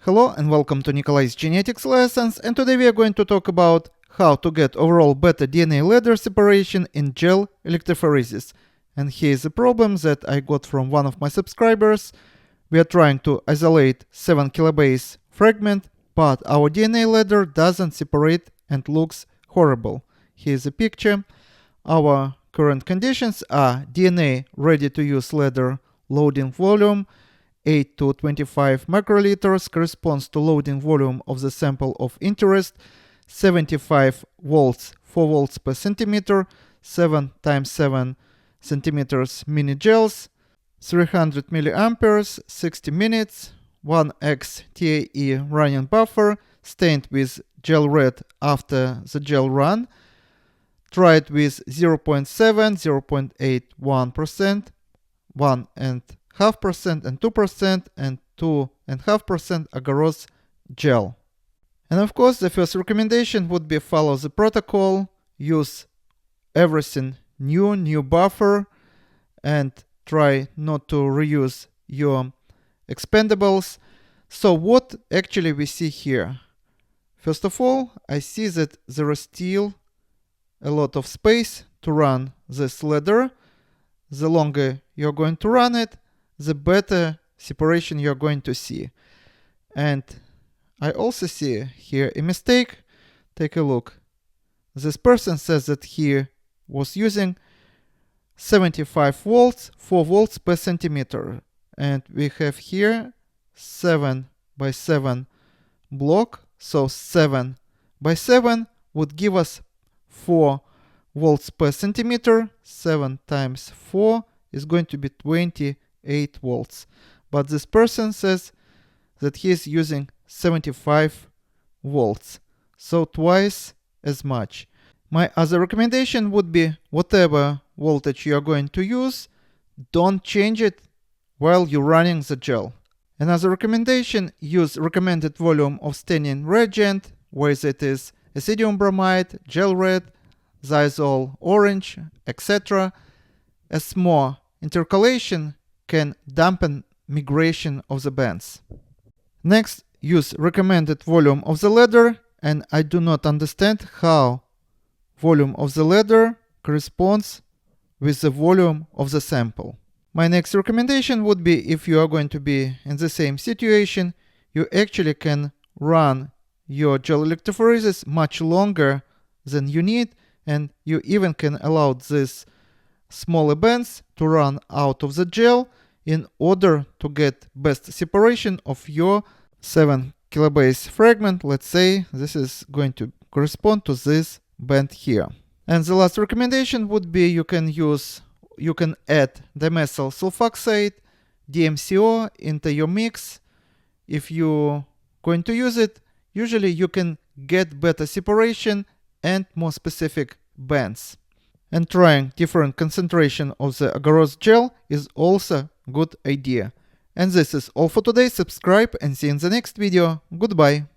Hello and welcome to Nikolay's genetics lessons, and today we are going to talk about how to get overall better DNA ladder separation in gel electrophoresis. And here is a problem that I got from one of my subscribers. We are trying to isolate 7 kilobase fragment, but our DNA ladder doesn't separate and looks horrible. Here's a picture. Our current conditions are DNA ready to use ladder loading volume 8 to 25 microliters, corresponds to loading volume of the sample of interest, 75 volts, 4 volts per centimeter, 7 times 7 centimeters mini gels, 300 milliamperes, 60 minutes, 1x TAE running buffer, stained with gel red after the gel run, tried with 0.7, 0.81%, 1.5% and 2% and 2.5% agarose gel. And of course, the first recommendation would be follow the protocol, use everything new buffer, and try not to reuse your expendables. So what actually we see here? First of all, I see that there is still a lot of space to run this ladder. The longer you're going to run it, the better separation you're going to see. And I also see here a mistake. Take a look. This person says that he was using 75 volts, 4 volts per centimeter. And we have here 7 by 7 block. So 7 by 7 would give us 4 volts per centimeter. 7 times 4 is going to be 28 volts. But this person says that he is using 75 volts. So twice as much. My other recommendation would be whatever voltage you are going to use, don't change it while you're running the gel. Another recommendation, use recommended volume of staining reagent, whether it is acidium bromide, gel red, xyzol orange, etc. as more intercalation can dampen migration of the bands. Next, use recommended volume of the ladder, and I do not understand how volume of the ladder corresponds with the volume of the sample. My next recommendation would be, if you are going to be in the same situation, you actually can run your gel electrophoresis much longer than you need, and you even can allow these smaller bands to run out of the gel in order to get best separation of your 7 kilobase fragment. Let's say this is going to correspond to this band here. And the last recommendation would be you can add dimethyl sulfoxide, DMCO, into your mix. If you're going to use it, usually you can get better separation and more specific bands. And trying different concentration of the agarose gel is also a good idea. And this is all for today. Subscribe and see you in the next video. Goodbye.